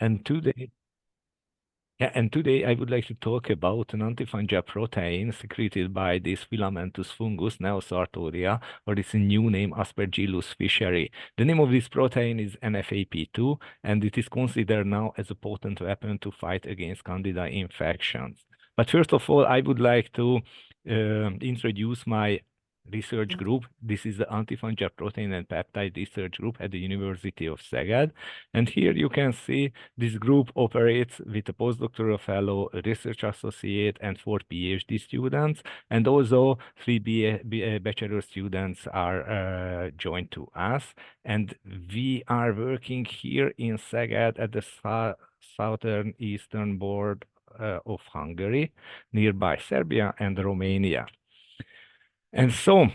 And today, and today I would like to talk about an antifungal protein secreted by this filamentous fungus, Neosartorya, or its new name, Aspergillus fischeri. The name of this protein is NFAP2, and it is considered now as a potent weapon to fight against Candida infections. But first of all, I would like to introduce my research group. This is the Antifungal Protein and Peptide Research Group at the University of Szeged. And here you can see this group operates with a postdoctoral fellow, a research associate, and 4 PhD students. And also 3 bachelor students are joined to us. And we are working here in Szeged at the southern eastern border of Hungary, nearby Serbia and Romania. And so,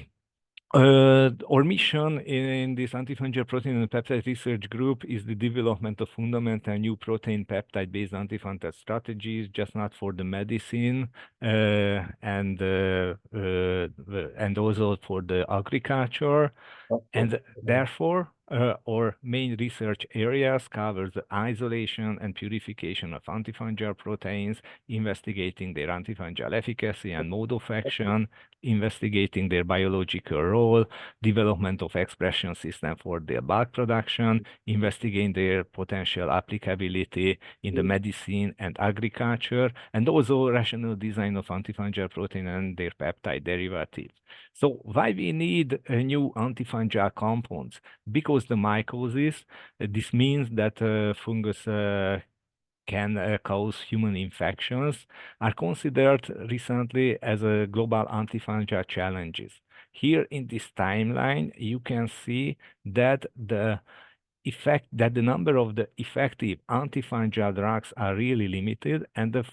our mission in this antifungal protein and peptide research group is the development of fundamental new protein peptide-based antifungal strategies, just not for the medicine and also for the agriculture. And therefore, our main research areas cover the isolation and purification of antifungal proteins, investigating their antifungal efficacy and mode of action, investigating their biological role, development of expression system for their bulk production, investigating their potential applicability in the medicine and agriculture, and also rational design of antifungal protein and their peptide derivatives. So why we need new antifungal compounds? Because the mycosis, this means that fungus can cause human infections, are considered recently as a global antifungal challenges. Here in this timeline, you can see that the number of the effective antifungal drugs are really limited, and the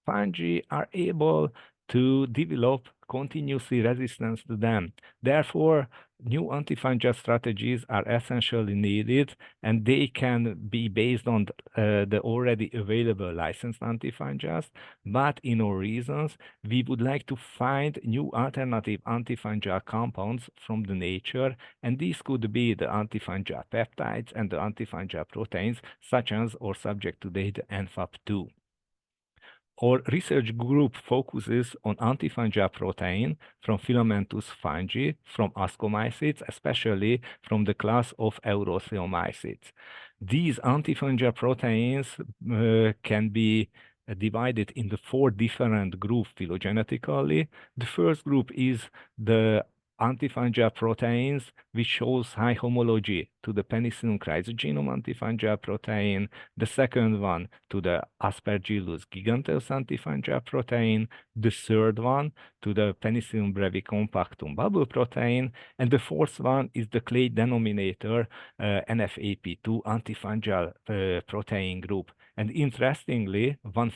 fungi are able to develop continuously resistance to them. Therefore, new antifungal strategies are essentially needed, and they can be based on the already available licensed antifungals. But in our reasons, we would like to find new alternative antifungal compounds from the nature, and these could be the antifungal peptides and the antifungal proteins, such as or subject today the NFAP2. Our research group focuses on antifungal protein from filamentous fungi, from ascomycetes, especially from the class of Eurothiomycetes. These antifungal proteins can be divided into 4 different groups phylogenetically. The first group is the antifungal proteins, which shows high homology to the penicillium chrysogenome antifungal protein. The second one to the Aspergillus giganteus antifungal protein. The third one to the Penicillium brevicompactum bubble protein. And the fourth one is the clade denominator NFAP2 antifungal protein group. And interestingly, one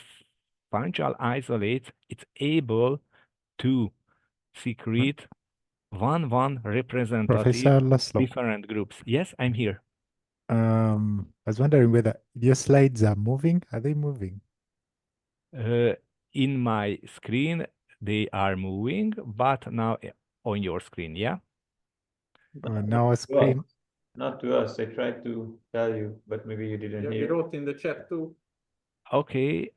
fungal isolate, it's able to secrete one representative Professor Laszlo, different groups. Yes, I'm here. I was wondering whether your slides are moving. Are they moving? In my screen, they are moving, but now on your screen, yeah? Now a screen. Not to us. I tried to tell you, but maybe you didn't hear. You wrote in the chat too. Okay,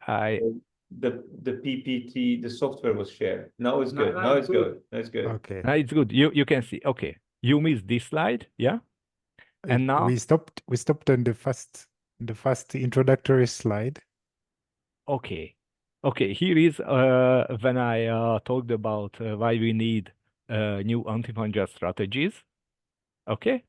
the PPT, the software was shared. Now it's good. Now it's good. That's good. Okay. now it's good. You can see. Okay, you missed this slide, yeah? And now we stopped on the first introductory slide. okay. Here is when I talked about why we need new antifungal strategies. Okay.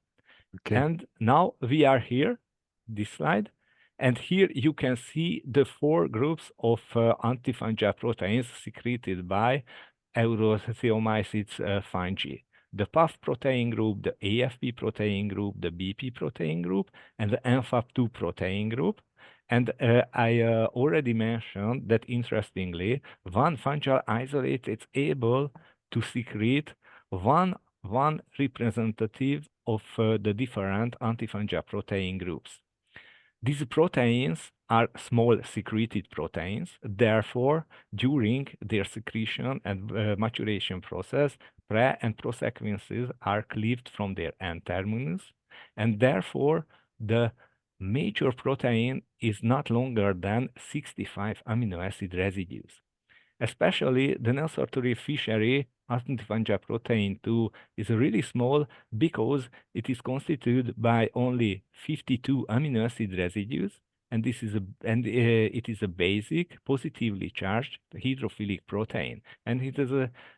And now we are here, this slide, and here you can see the 4 groups of antifungal proteins secreted by Eurothiomycetes fungi. The PAF protein group, the AFP protein group, the BP protein group, and the NFAP2 protein group. And I already mentioned that, interestingly, one fungal isolate is able to secrete one representative of the different antifungal protein groups. These proteins are small secreted proteins. Therefore, during their secretion and maturation process, pre- and prosequences are cleaved from their N-terminus, and therefore the major protein is not longer than 65 amino acid residues. Especially the Neosartorya fischeri antifungal protein 2 is really small because it is constituted by only 52 amino acid residues, and it is a basic, positively charged hydrophilic protein, and it is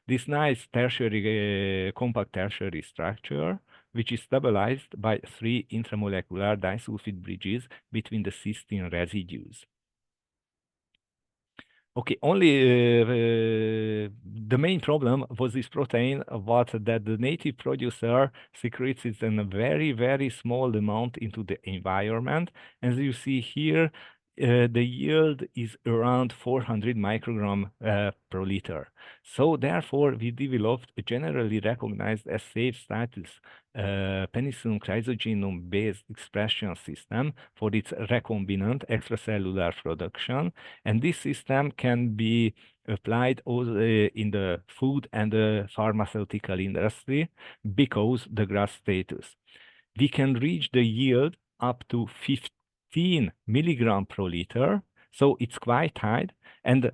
this nice tertiary, compact tertiary structure, which is stabilized by 3 intramolecular disulfide bridges between the cysteine residues. Okay, only the main problem was this protein, was that the native producer secretes it in a very, very small amount into the environment. As you see here, the yield is around 400 microgram per liter. So therefore, we developed a generally recognized as safe status penicillin chrysogenome-based expression system for its recombinant extracellular production. And this system can be applied also in the food and the pharmaceutical industry because the GRAS status. We can reach the yield up to 15 milligram per liter, so it's quite high. And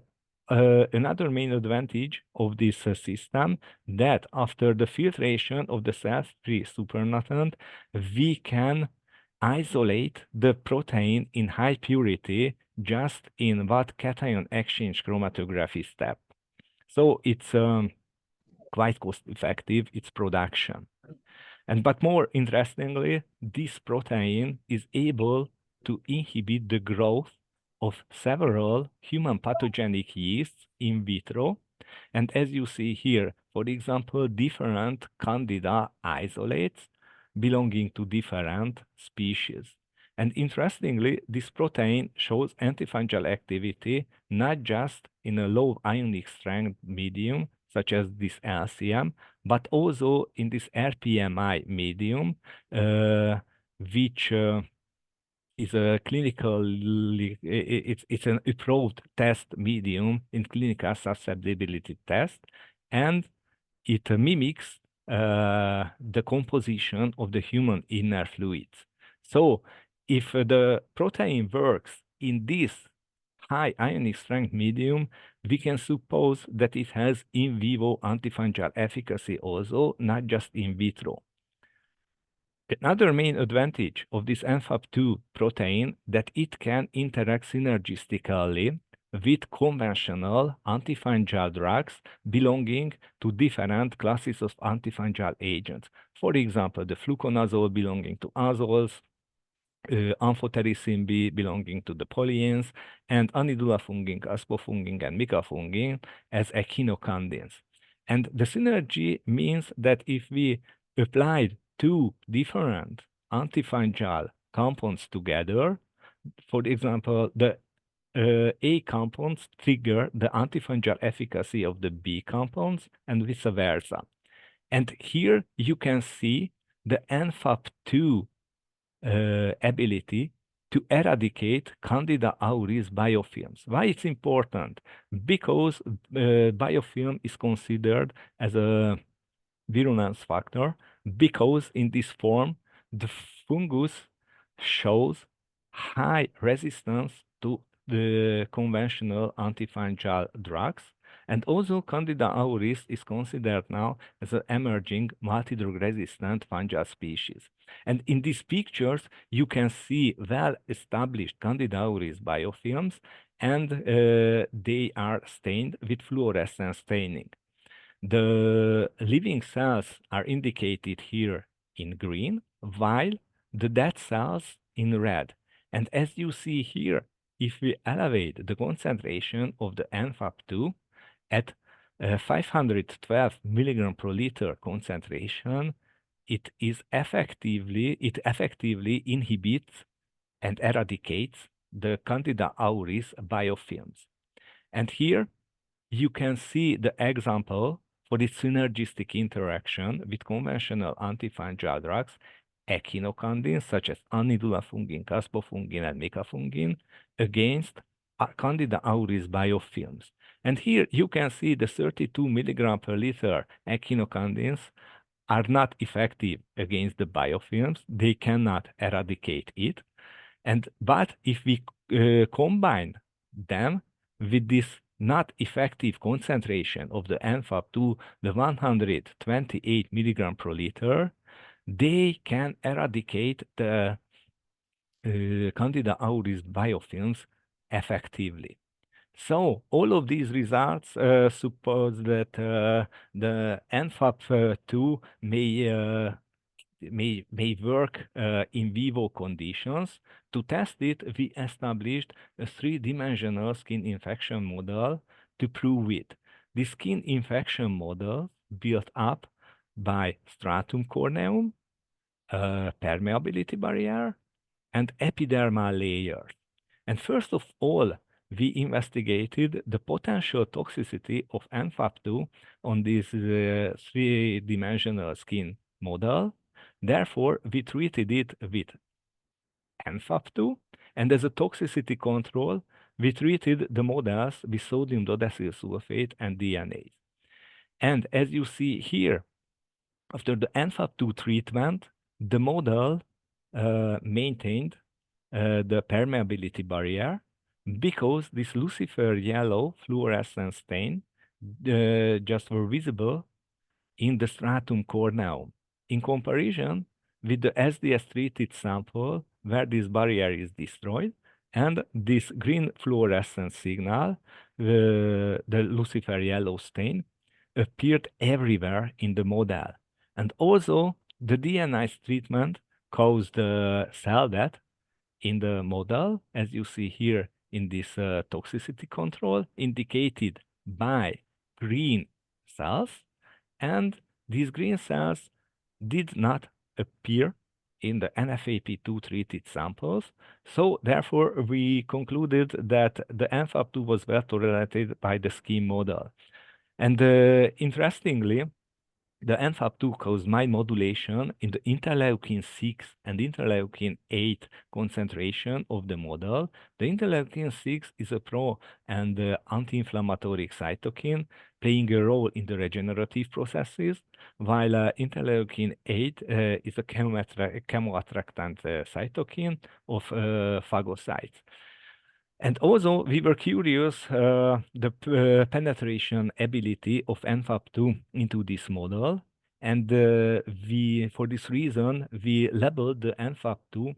another main advantage of this system that after the filtration of the cell-free supernatant, we can isolate the protein in high purity just in what cation exchange chromatography step. So it's quite cost effective, its production. But more interestingly, this protein is able to inhibit the growth of several human pathogenic yeasts in vitro. And as you see here, for example, different Candida isolates belonging to different species. And interestingly, this protein shows antifungal activity not just in a low ionic strength medium, such as this LCM, but also in this RPMI medium, which is a it's an approved test medium in clinical susceptibility test, and it mimics the composition of the human inner fluids. So if the protein works in this high ionic strength medium, we can suppose that it has in vivo antifungal efficacy also, not just in vitro. Another main advantage of this NFAP2 protein that it can interact synergistically with conventional antifungal drugs belonging to different classes of antifungal agents. For example, the fluconazole belonging to azoles, amphotericin B belonging to the polyenes, and anidulafungin, caspofungin, and micafungin as echinocandins. And the synergy means that if we applied 2 different antifungal compounds together, for example, the A compounds trigger the antifungal efficacy of the B compounds and vice versa. And here you can see the NFAP2 ability to eradicate Candida auris biofilms. Why it's important? Because biofilm is considered as a virulence factor, because in this form, the fungus shows high resistance to the conventional antifungal drugs. And also Candida auris is considered now as an emerging multi-drug resistant fungal species. And in these pictures, you can see well-established Candida auris biofilms, and they are stained with fluorescent staining. The living cells are indicated here in green, while the dead cells in red. And as you see here, if we elevate the concentration of the NFAP2 at 512 milligram per liter concentration, it effectively inhibits and eradicates the Candida auris biofilms. And here you can see the example for this synergistic interaction with conventional antifungal drugs, echinocandins such as anidulafungin, caspofungin, and micafungin against Candida auris biofilms. And here you can see the 32 milligram per liter echinocandins are not effective against the biofilms. They cannot eradicate it. But if we combine them with this not effective concentration of the NFAP2, the 128 milligram per liter, they can eradicate the Candida auris biofilms effectively. So all of these results suppose that the NFAP2 may work in vivo conditions. To test it, we established a three-dimensional skin infection model to prove it. The skin infection model built up by stratum corneum, permeability barrier, and epidermal layers. And first of all, we investigated the potential toxicity of NFAP2 on this three-dimensional skin model. Therefore, we treated it with NFAP2, and as a toxicity control, we treated the models with sodium dodecyl sulfate and DNA. And as you see here, after the NFAP2 treatment, the model maintained the permeability barrier because this Lucifer yellow fluorescent stain just were visible in the stratum corneum. In comparison with the SDS treated sample where this barrier is destroyed and this green fluorescent signal, the Lucifer yellow stain, appeared everywhere in the model. And also the DNA treatment caused cell death in the model, as you see here in this toxicity control, indicated by green cells. And these green cells did not appear in the NFAP2 treated samples. So therefore, we concluded that the NFAP2 was well tolerated by the skin model. And interestingly, the NFAP2 caused mild modulation in the interleukin-6 and interleukin-8 concentration of the model. The interleukin-6 is a pro and anti-inflammatory cytokine playing a role in the regenerative processes, while interleukin-8 is a chemoattractant cytokine of phagocytes. And also, we were curious the penetration ability of NFAP2 into this model. And for this reason, we labeled the NFAP2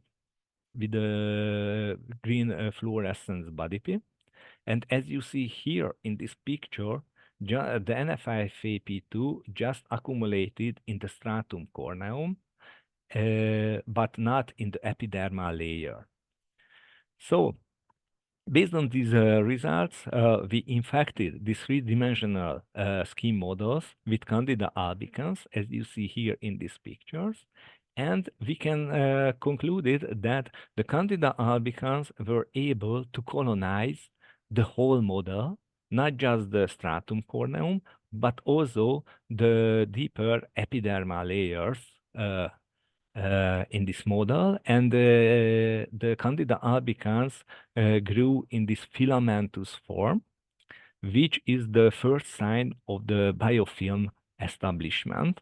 with the green fluorescence body P. And as you see here in this picture, the NFAP2 just accumulated in the stratum corneum, but not in the epidermal layer. So, based on these results, we infected the three-dimensional skin models with Candida albicans, as you see here in these pictures. And we can conclude that the Candida albicans were able to colonize the whole model, not just the stratum corneum, but also the deeper epidermal layers in this model, and the Candida albicans grew in this filamentous form, which is the first sign of the biofilm establishment.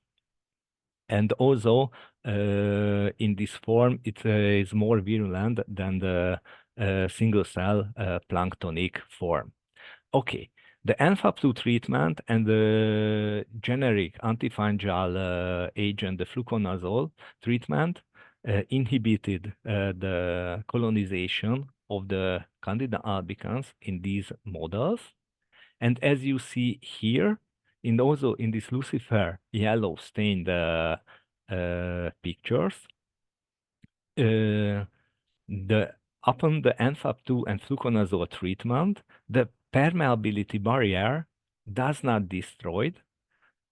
And also, in this form, it is more virulent than the single-cell planktonic form. Okay, the NFAP2 treatment and the generic antifungal agent, the fluconazole treatment, inhibited the colonization of the Candida albicans in these models. And as you see here, also in this Lucifer yellow stained pictures, upon the NFAP2 and fluconazole treatment, the permeability barrier does not destroyed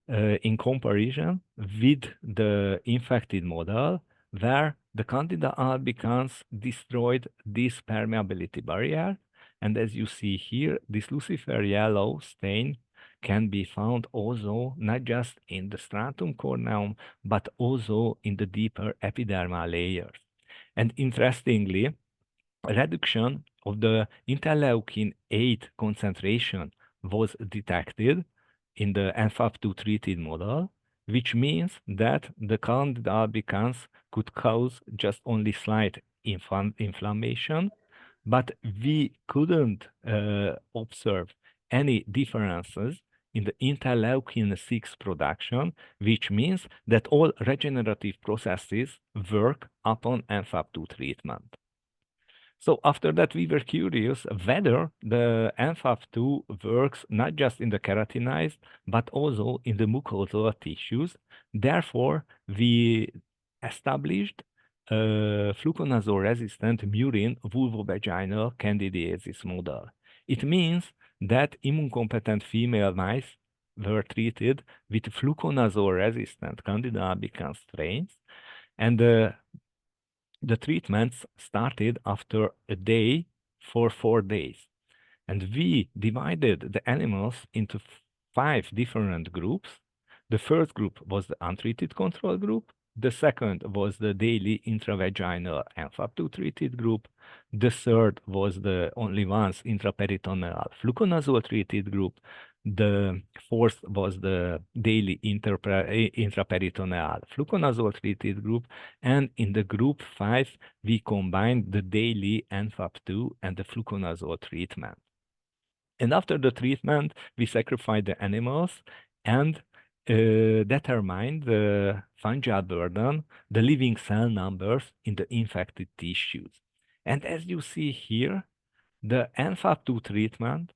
in comparison with the infected model, where the Candida albicans destroyed this permeability barrier. And as you see here, this Lucifer yellow stain can be found also not just in the stratum corneum, but also in the deeper epidermal layers. And interestingly, reduction of the interleukin-8 concentration was detected in the NFAP2 treated model, which means that the Candida albicans could cause just only slight inflammation, but we couldn't observe any differences in the interleukin-6 production, which means that all regenerative processes work upon NFAP2 treatment. So after that, we were curious whether the NFAP2 works not just in the keratinized, but also in the mucosal tissues. Therefore, we established a fluconazole-resistant murine vulvovaginal candidiasis model. It means that immunocompetent female mice were treated with fluconazole-resistant Candida albicans strains, and the treatments started after a day for 4 days. And we divided the animals into 5 different groups. The first group was the untreated control group. The second was the daily intravaginal NFAP2 treated group. The third was the only once intraperitoneal fluconazole treated group. The fourth was the daily intraperitoneal fluconazole treated group. And in the group 5, we combined the daily NFAP2 and the fluconazole treatment. And after the treatment, we sacrificed the animals and determined the fungal burden, the living cell numbers in the infected tissues. And as you see here, the NFAP2 treatment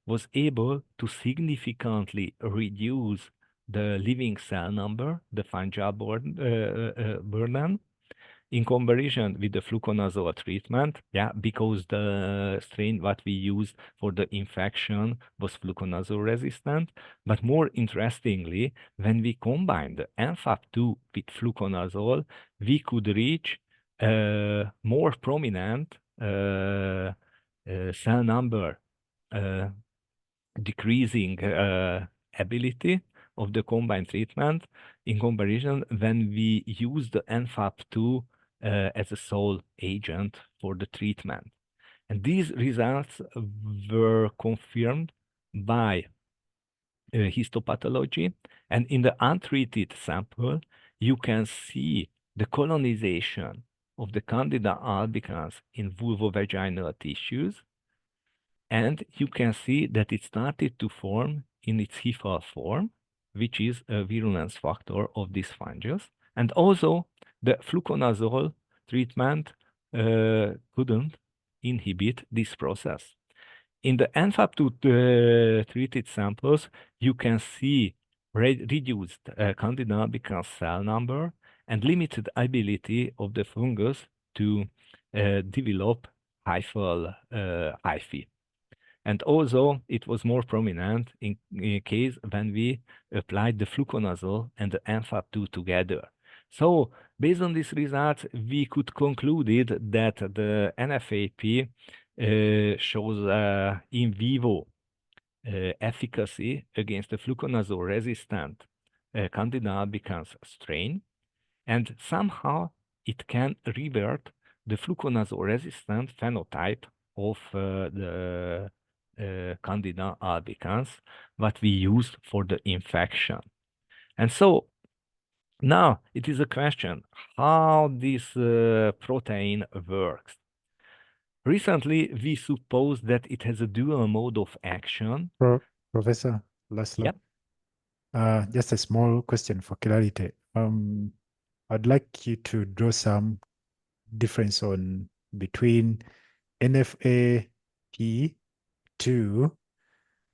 was able to significantly reduce the living cell number, the fungal burden, in comparison with the fluconazole treatment, because the strain what we used for the infection was fluconazole resistant. But more interestingly, when we combined the NFAP2 with fluconazole, we could reach more prominent cell number decreasing ability of the combined treatment in comparison when we use the NFAP2 as a sole agent for the treatment. And these results were confirmed by histopathology. And in the untreated sample, you can see the colonization of the Candida albicans in vulvovaginal tissues. And you can see that it started to form in its hyphal form, which is a virulence factor of this fungus. And also, the fluconazole treatment couldn't inhibit this process. In the NFAP2 treated samples, you can see reduced Candida albicans cell number and limited ability of the fungus to develop hyphal hyphae. And also, it was more prominent in case when we applied the fluconazole and the NFAP2 together. So, based on these results, we could conclude that the NFAP shows in vivo efficacy against the fluconazole-resistant Candida albicans strain, and somehow it can revert the fluconazole-resistant phenotype of the Candida albicans, what we used for the infection. And so now it is a question how this protein works. Recently, we suppose that it has a dual mode of action. Professor Laszlo, Yep. Just a small question for clarity. I'd like you to draw some difference between NFAP2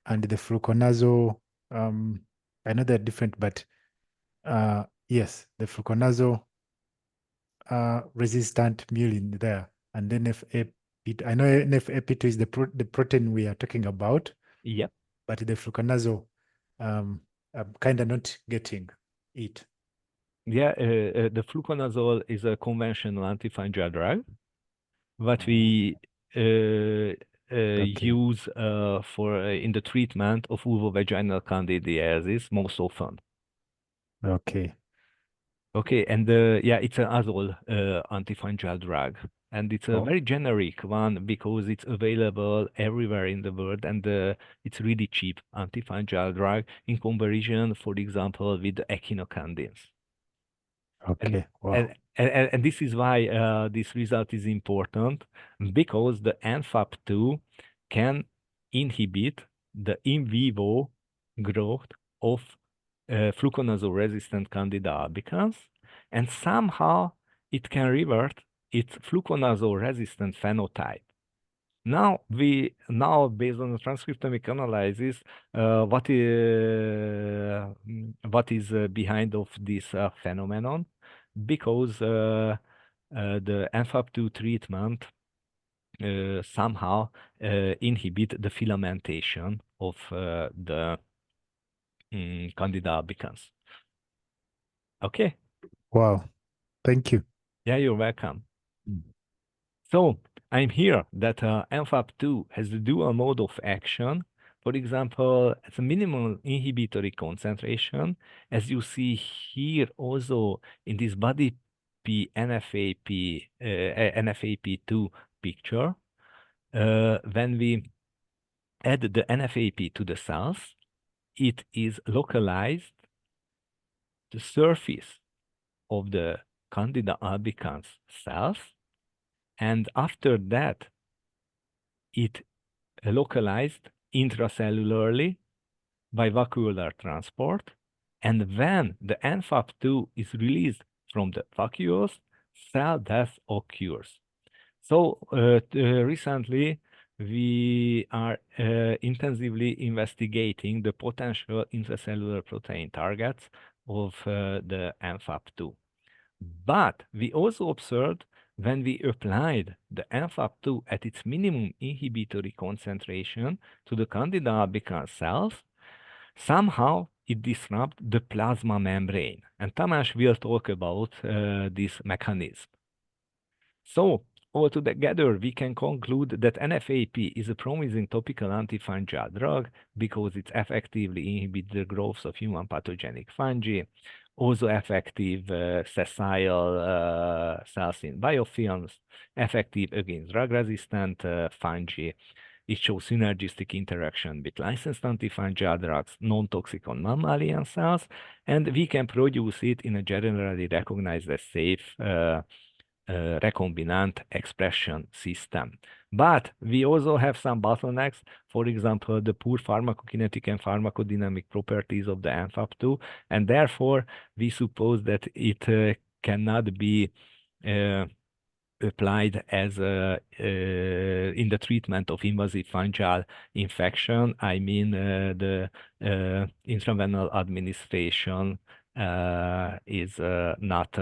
and the fluconazole. I know they're different, but yes, the fluconazole resistant murine there, and NFAP. I know NFAP2 is the protein we are talking about. Yep. But the fluconazole, I'm kind of not getting it. Yeah, the fluconazole is a conventional antifungal drug, what we use for in the treatment of vulvovaginal candidiasis most often. Okay. Okay, and yeah, it's an azole antifungal drug, and it's a very generic one because it's available everywhere in the world, and it's really cheap antifungal drug in comparison, for example, with the echinocandins. Okay. Wow. And this is why this result is important, because the NFAP2 can inhibit the in vivo growth of fluconazole-resistant Candida albicans, and somehow it can revert its fluconazole-resistant phenotype. Now, based on the transcriptomic analysis, what is behind of this phenomenon? Because the NFAP2 treatment somehow inhibit the filamentation of the Candida albicans. Okay. Wow. Thank you. Yeah, you're welcome. Mm. So I'm here that NFAP2 has the dual mode of action. For example, at a minimal inhibitory concentration, as you see here also in this body P NFAP2 picture, when we add the NFAP to the cells, it is localized the surface of the Candida albicans cells, and after that, it localized intracellularly by vacuolar transport. And when the NFAP2 is released from the vacuoles, cell death occurs. So recently, we are intensively investigating the potential intracellular protein targets of the NFAP2. But we also observed when we applied the NFAP2 at its minimum inhibitory concentration to the Candida albicans cells, somehow it disrupts the plasma membrane. And Tamás will talk about this mechanism. So, altogether, we can conclude that NFAP is a promising topical antifungal drug because it effectively inhibits the growth of human pathogenic fungi, also effective sessile cells in biofilms, effective against drug-resistant fungi. It shows synergistic interaction with licensed antifungal drugs, non-toxic on mammalian cells, and we can produce it in a generally recognized as safe recombinant expression system. But we also have some bottlenecks, for example, the poor pharmacokinetic and pharmacodynamic properties of the NFAP2, and therefore we suppose that it cannot be applied as in the treatment of invasive fungal infection. I mean, the intravenous administration is not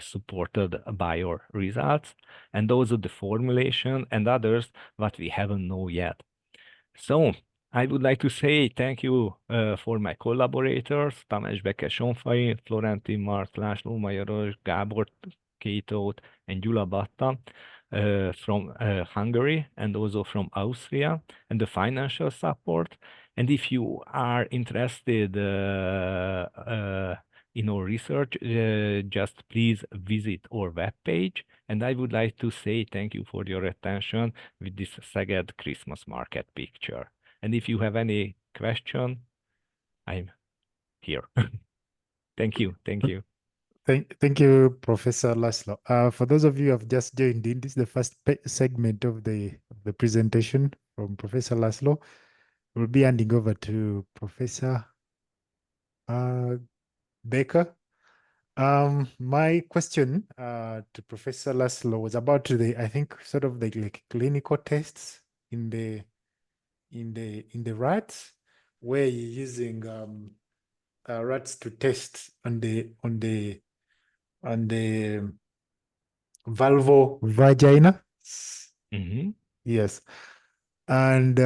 supported by your results, and those are the formulation and others what we haven't know yet. So I would like to say thank you for my collaborators, Tamás Beke-Sonfai, Florentin Mart, László Majoros, Gábor Kétót, and Gyula Batta from Hungary and also from Austria, and the financial support. And if you are interested in our research, just please visit our webpage. And I would like to say thank you for your attention with this Szeged Christmas market picture. And if you have any question, I'm here. Thank you. Thank you. Thank you, Professor Laszlo. For those of you who have just joined in, this is the first segment of the presentation from Professor Laszlo. We'll be handing over to Professor Baker. My question to Professor Laszlo was about I think sort of like clinical tests in the rats, where you're using rats to test on the vulvovagina. Mm-hmm. Yes. And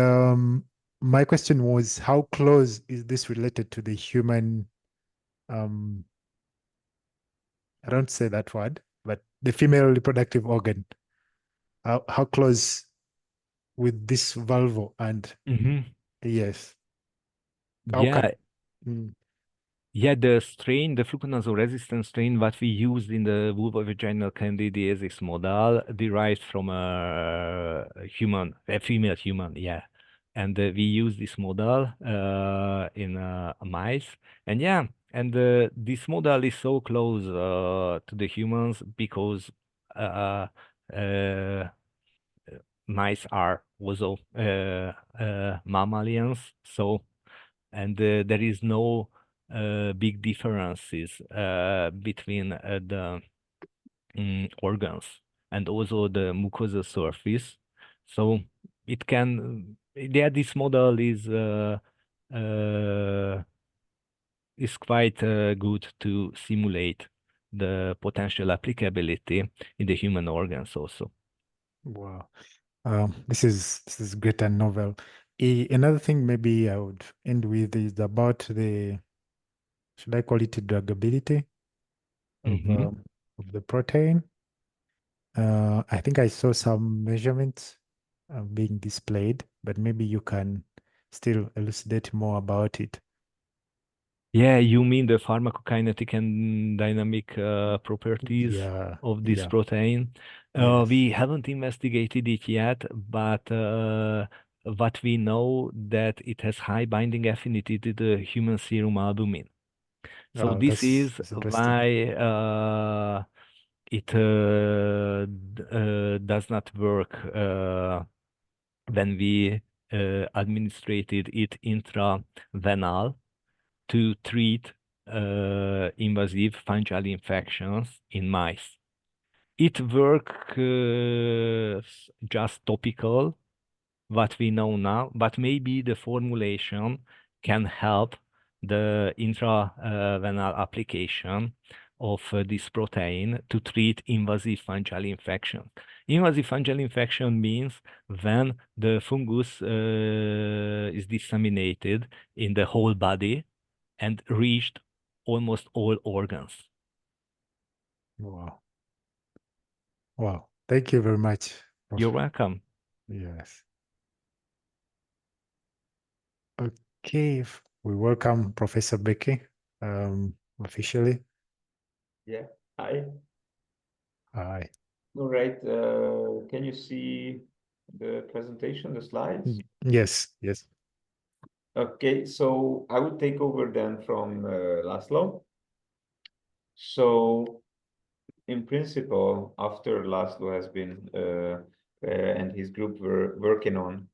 my question was, how close is this related to the human, I don't say that word, but the female reproductive organ? How close with this vulva? And yes. Yeah. Mm. Yeah, the fluconazole-resistant strain, what we used in the vulvovaginal candidiasis model derived from a female human, yeah. And we use this model in mice. And yeah, And this model is so close to the humans because mice are also mammalians. So, and there is no big differences between the organs and also the mucosal surface. So it can, yeah, this model is quite good to simulate the potential applicability in the human organs also. Wow. This is great and novel. Another thing maybe I would end with is about the, should I call it the druggability of the protein? I think I saw some measurements being displayed, but maybe you can still elucidate more about it. Yeah, you mean the pharmacokinetic and dynamic properties Yeah, of this yeah. protein? Yes. We haven't investigated it yet, but what we know that it has high binding affinity to the human serum albumin. So this is That's interesting. why it does not work when we administrated it intravenal to treat invasive fungal infections in mice. It works just topical, what we know now, but maybe the formulation can help the intravenal application of this protein to treat invasive fungal infection. Invasive fungal infection means when the fungus is disseminated in the whole body and reached almost all organs. Wow. Wow. Thank you very much. You're welcome. Yes. Okay. We welcome Professor Becky officially. Yeah. Hi. Hi. All right. Can you see the presentation, the slides? Yes. Yes. Okay, so I would take over then from Laszlo. So in principle, after Laszlo has been and his group were working on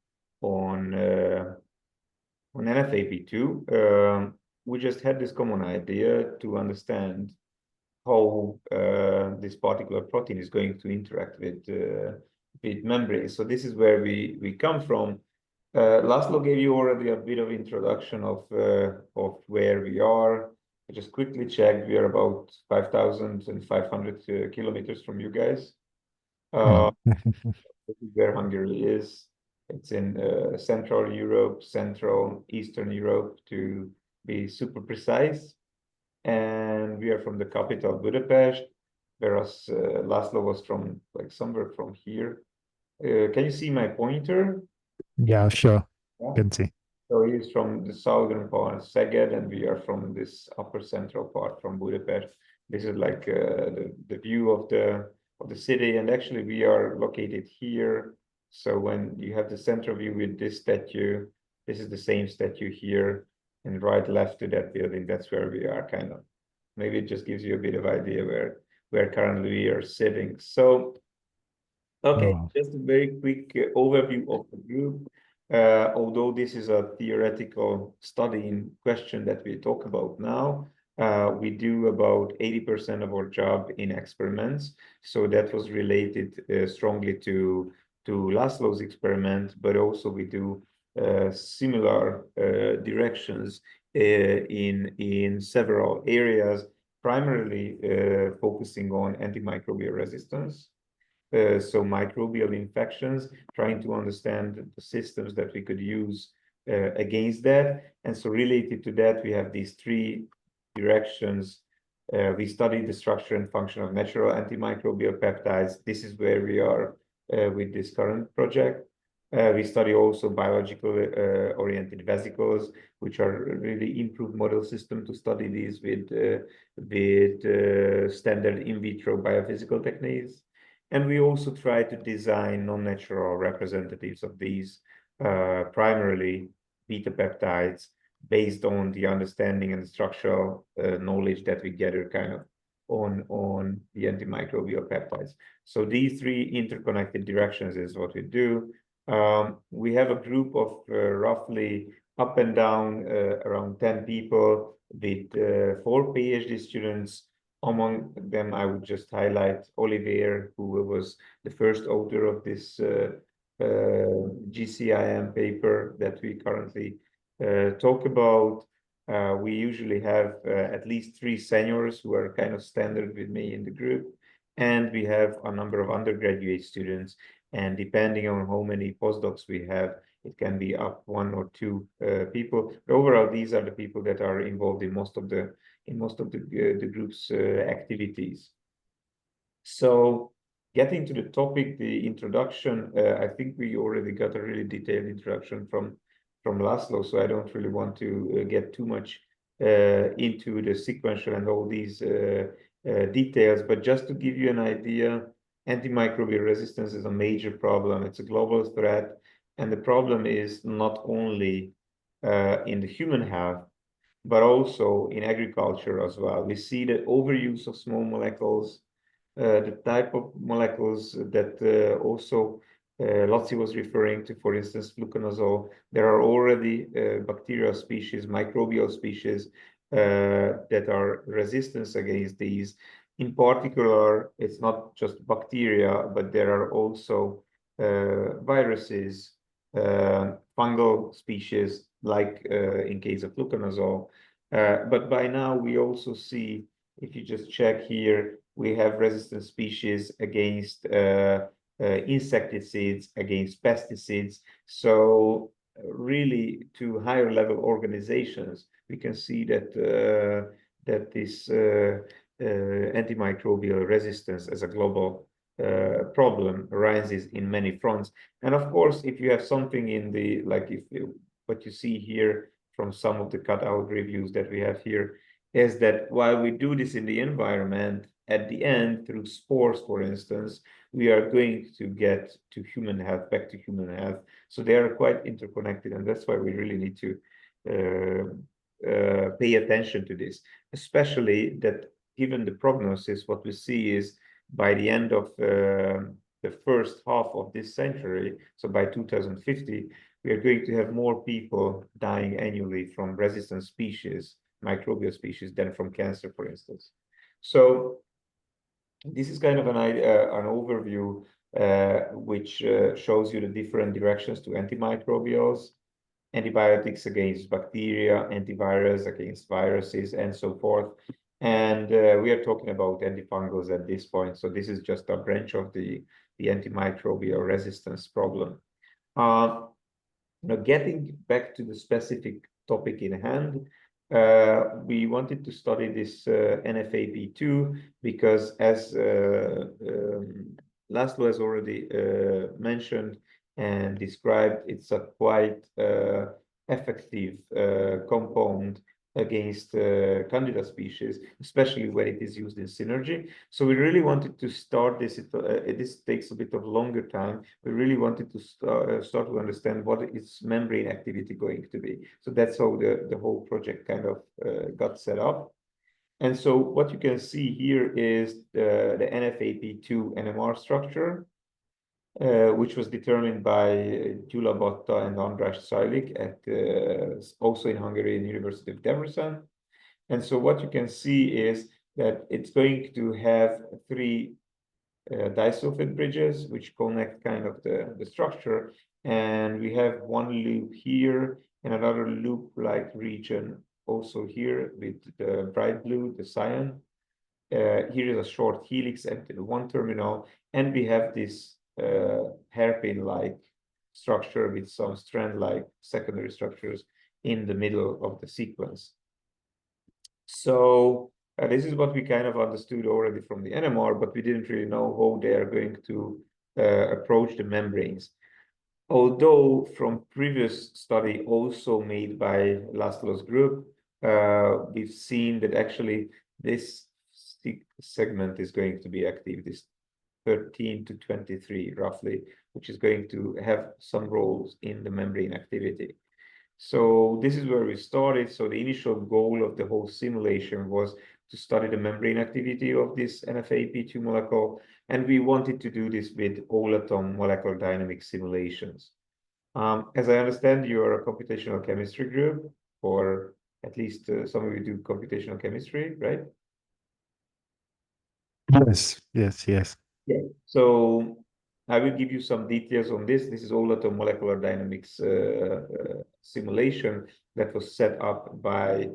NFAP2, we just had this common idea to understand how this particular protein is going to interact with membranes. So this is where we come from. Laszlo gave you already a bit of introduction of where we are. I just quickly checked. We are about 5,500 kilometers from you guys. This is where Hungary is. It's in Central Europe, Central Eastern Europe, to be super precise. And we are from the capital, Budapest, whereas Laszlo was from like somewhere from here. Can you see my pointer? Yeah, sure. Yeah. Can see. So he's from the southern part, Szeged, and we are from this upper central part from Budapest. This is like the view of the city, and actually we are located here. So when you have the central view with this statue, this is the same statue here, and right left to that building, that's where we are kind of. Maybe it just gives you a bit of idea where currently we are sitting. So okay, just a very quick overview of the group. Although this is a theoretical study in question that we talk about now, we do about 80% of our job in experiments. So that was related strongly to Laszlo's experiment, but also we do similar directions in several areas, primarily focusing on antimicrobial resistance. So microbial infections, trying to understand the systems that we could use against that. And so related to that, we have these three directions. We study the structure and function of natural antimicrobial peptides. This is where we are with this current project. We study also biological oriented vesicles, which are really improved model system to study these with standard in vitro biophysical techniques. And we also try to design non-natural representatives of these, primarily beta peptides, based on the understanding and the structural knowledge that we gather kind of on the antimicrobial peptides. So these three interconnected directions is what we do. We have a group of roughly up and down around 10 people with 4 PhD students. Among them, I would just highlight Olivier, who was the first author of this GCIM paper that we currently talk about. We usually have at least 3 seniors who are kind of standard with me in the group, and we have a number of undergraduate students, and depending on how many postdocs we have, it can be up 1 or 2 people. But overall, these are the people that are involved in most of the group's activities. So getting to the topic, the introduction, I think we already got a really detailed introduction from Laszlo, so I don't really want to get too much into the sequential and all these details, but just to give you an idea, antimicrobial resistance is a major problem. It's a global threat, and the problem is not only in the human health, but also in agriculture as well. We see the overuse of small molecules, the type of molecules that also Lotzi was referring to, for instance, fluconazole. There are already bacterial species, microbial species that are resistant against these. In particular, it's not just bacteria, but there are also viruses, fungal species, like in case of fluconazole. But by now, we also see, if you just check here, we have resistant species against insecticides, against pesticides. So really, to higher level organizations, we can see that that this antimicrobial resistance as a global problem arises in many fronts. And of course, if you have something in the, like if you, what you see here from some of the cutout reviews that we have here, is that while we do this in the environment, at the end, through spores, for instance, we are going to get to human health, back to human health. So they are quite interconnected, and that's why we really need to pay attention to this, especially that given the prognosis, what we see is by the end of the first half of this century, so by 2050, we are going to have more people dying annually from resistant species, microbial species, than from cancer, for instance. So this is kind of an overview which shows you the different directions to antimicrobials, antibiotics against bacteria, antivirus against viruses, and so forth. And we are talking about antifungals at this point. So this is just a branch of the antimicrobial resistance problem. Now, getting back to the specific topic in hand, we wanted to study this NFAP2 because, as Laszlo has already mentioned and described, it's a quite effective compound against Candida species, especially when it is used in synergy. So we really wanted to start this. This takes a bit of longer time. We really wanted to start to understand what its membrane activity going to be. So that's how the whole project kind of got set up. And so what you can see here is the NFAP2 NMR structure, which was determined by Gyula Botta and András Szajlik at also in Hungarian University of Debrecen. And so what you can see is that it's going to have 3 disulfide bridges, which connect kind of the structure. And we have one loop here and another loop-like region also here with the bright blue, the cyan. Here is a short helix at one terminal, and we have this hairpin-like structure with some strand-like secondary structures in the middle of the sequence. So this is what we kind of understood already from the NMR, but we didn't really know how they are going to approach the membranes. Although from previous study also made by Laszlo's group, we've seen that actually this segment is going to be active, this 13 to 23 roughly, which is going to have some roles in the membrane activity. So this is where we started. So the initial goal of the whole simulation was to study the membrane activity of this NFAP2 molecule, and we wanted to do this with all-atom molecular dynamic simulations. As I understand, you are a computational chemistry group, or at least some of you do computational chemistry, right? Yes, yes, yes. Yeah. So I will give you some details on this. This is all-atom molecular dynamics simulation that was set up by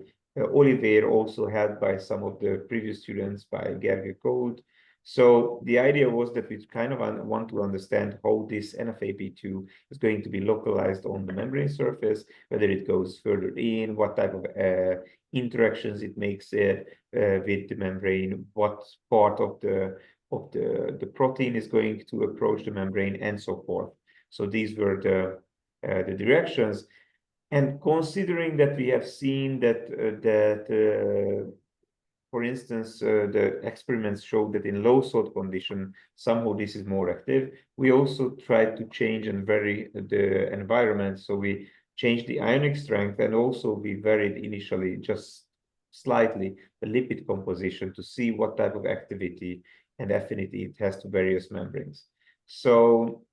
Oliver, also helped by some of the previous students by Gerge Code. So the idea was that we kind of want to understand how this NFAP2 is going to be localized on the membrane surface, whether it goes further in, what type of interactions it makes with the membrane, what part of the protein is going to approach the membrane, and so forth. So these were the directions. And considering that we have seen that for instance, the experiments showed that in low salt condition, somehow this is more active. We also tried to change and vary the environment. So we changed the ionic strength, and also we varied initially just slightly the lipid composition to see what type of activity and affinity it has to various membranes. So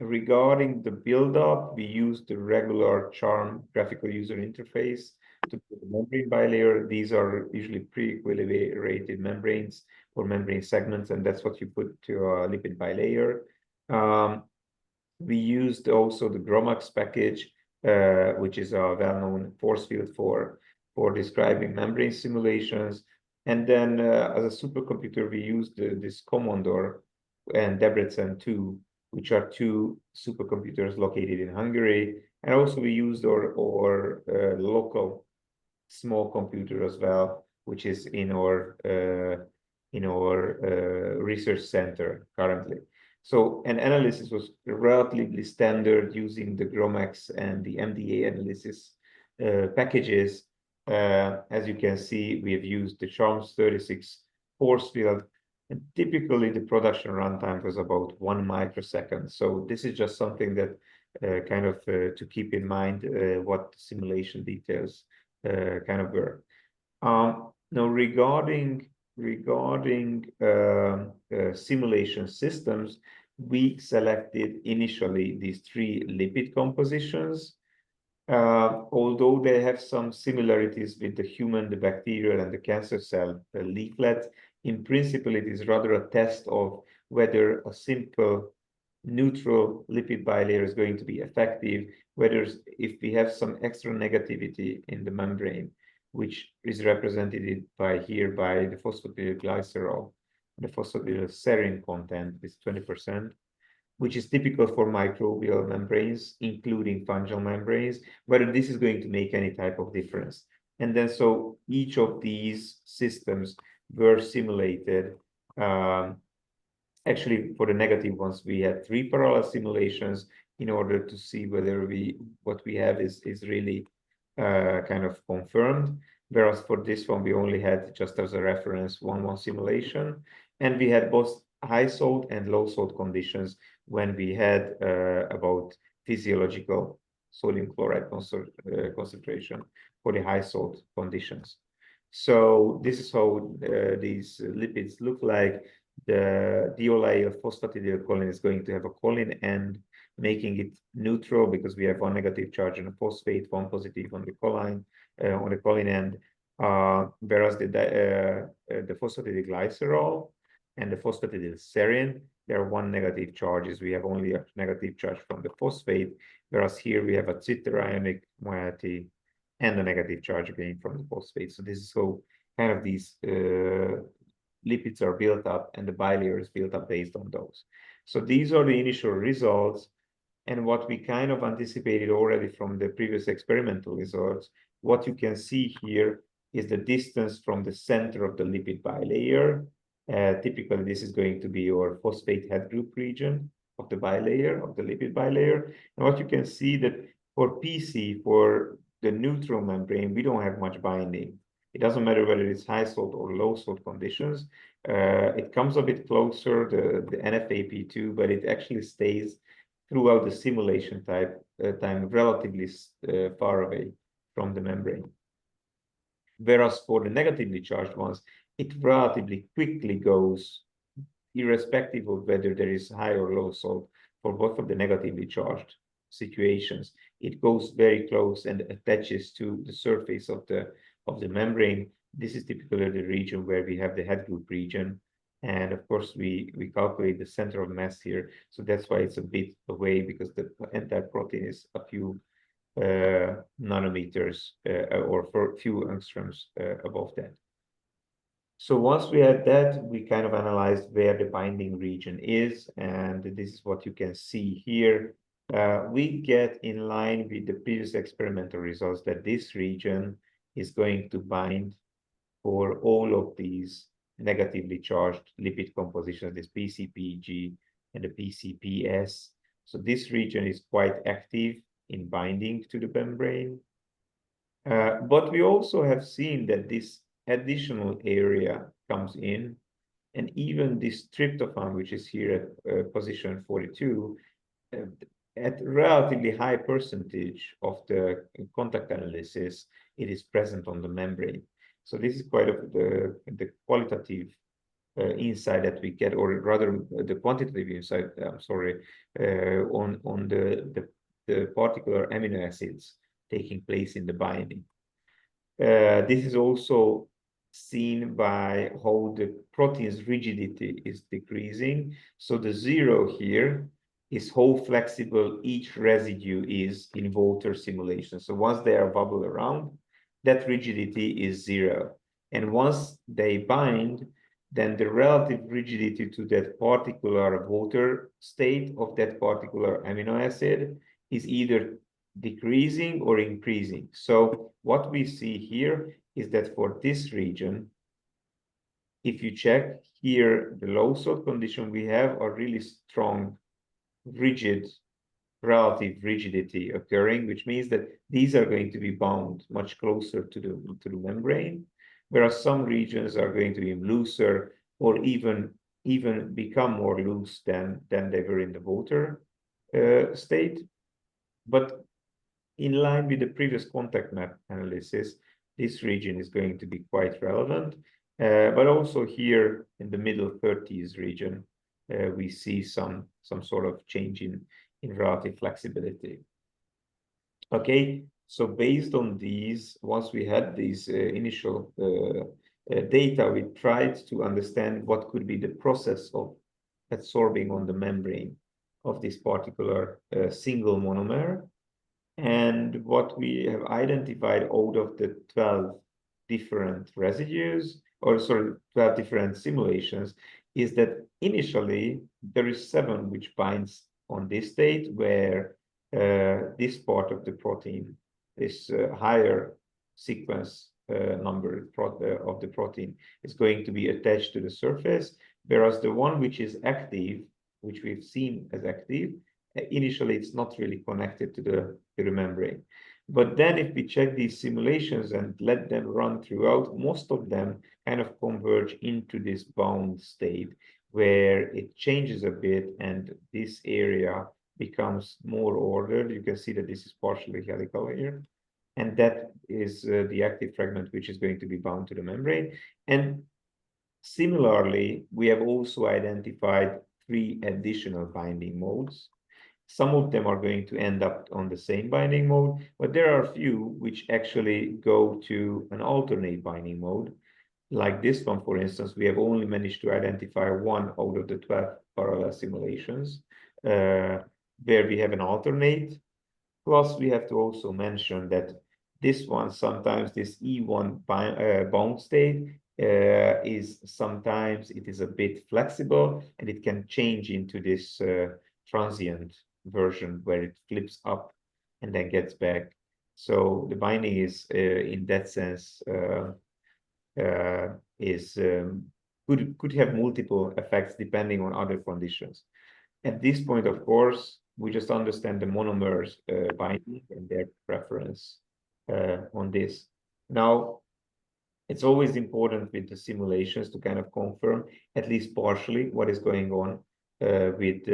regarding the buildup, we used the regular CHARM graphical user interface to put the membrane bilayer. These are usually pre-equilibrated membranes or membrane segments, and that's what you put to a lipid bilayer. We used also the GROMACS package, which is a well-known force field for describing membrane simulations. And then as a supercomputer, we used this Commodore and Debrecen 2, which are two supercomputers located in Hungary. And also we used our local small computer as well, which is in our research center currently. So an analysis was relatively standard using the GROMACS and the MDA analysis packages. As you can see, we have used the CHARMS 36 force field, and typically the production runtime was about 1 microsecond. So this is just something that kind of to keep in mind what simulation details kind of were. Now regarding simulation systems, we selected initially these three lipid compositions. Although they have some similarities with the human, the bacterial, and the cancer cell leaflet, in principle, it is rather a test of whether a simple neutral lipid bilayer is going to be effective, whether if we have some extra negativity in the membrane, which is represented by here by the phosphatidylglycerol, the phosphatidylserine content is 20%, which is typical for microbial membranes, including fungal membranes, whether this is going to make any type of difference. And then so each of these systems were simulated. Actually, for the negative ones, we had 3 parallel simulations in order to see whether what we have is really kind of confirmed. Whereas for this one, we only had, just as a reference, one simulation. And we had both high salt and low salt conditions when we had about physiological sodium chloride concentration for the high salt conditions. So this is how these lipids look like. The diolayer phosphatidylcholine is going to have a choline end, making it neutral because we have one negative charge on the phosphate, one positive on the choline end. Whereas the phosphatidylglycerol and the phosphatidylserine, there are one negative charges. We have only a negative charge from the phosphate, whereas here we have a zwitterionic moiety and a negative charge again from the phosphate. So this is how kind of these lipids are built up, and the bilayer is built up based on those. So these are the initial results. And what we kind of anticipated already from the previous experimental results, what you can see here is the distance from the center of the lipid bilayer. Typically, this is going to be your phosphate head group region of the bilayer, of the lipid bilayer. And what you can see that for PC, for the neutral membrane, we don't have much binding. It doesn't matter whether it's high salt or low salt conditions. It comes a bit closer, the NFAP2, but it actually stays throughout the simulation time relatively far away from the membrane. Whereas for the negatively charged ones, it relatively quickly goes, irrespective of whether there is high or low salt. For both of the negatively charged situations, it goes very close and attaches to the surface of the membrane. This is typically the region where we have the head group region. And of course, we calculate the center of mass here. So that's why it's a bit away, because the entire protein is a few nanometers or for a few angstroms above that. So once we had that, we kind of analyzed where the binding region is, and this is what you can see here. We get in line with the previous experimental results that this region is going to bind for all of these negatively charged lipid compositions, this PCPG and the PCPS. So this region is quite active in binding to the membrane. But we also have seen that this additional area comes in, and even this tryptophan, which is here at position 42, at relatively high percentage of the contact analysis, it is present on the membrane. So this is quite the qualitative insight that we get, or rather the quantitative insight, on the particular amino acids taking place in the binding. This is also seen by how the protein's rigidity is decreasing. So the 0 here is how flexible each residue is in water simulation. So once they are bubble around, that rigidity is 0. And once they bind, then the relative rigidity to that particular water state of that particular amino acid is either decreasing or increasing. So what we see here is that for this region, if you check here, the low salt condition we have a really strong, rigid, relative rigidity occurring, which means that these are going to be bound much closer to the membrane, whereas some regions are going to be looser or even become more loose than they were in the water state. But in line with the previous contact map analysis, this region is going to be quite relevant. But also here in the middle 30s region, we see some sort of change in relative flexibility. Okay, so based on these, once we had these initial data, we tried to understand what could be the process of adsorbing on the membrane of this particular single monomer. And what we have identified out of the 12 different residues, or sorry, 12 different simulations, is that initially there is 7 which binds on this state where this part of the protein, this higher sequence number of the protein is going to be attached to the surface, whereas the one which is active, which we've seen as active, initially it's not really connected to the membrane. But then if we check these simulations and let them run throughout, most of them kind of converge into this bound state where it changes a bit and this area becomes more ordered. You can see that this is partially helical here. And that is the active fragment which is going to be bound to the membrane. And similarly, we have also identified 3 additional binding modes. Some of them are going to end up on the same binding mode, but there are a few which actually go to an alternate binding mode. Like this one, for instance, we have only managed to identify 1 out of the 12 parallel simulations where we have an alternate. Plus, we have to also mention that this one, sometimes this E1 bound state is sometimes it is a bit flexible and it can change into this transient version where it flips up and then gets back. So the binding is in that sense could have multiple effects depending on other conditions. At this point, of course, we just understand the monomers binding and their preference on this. Now, it's always important with the simulations to kind of confirm at least partially what is going on with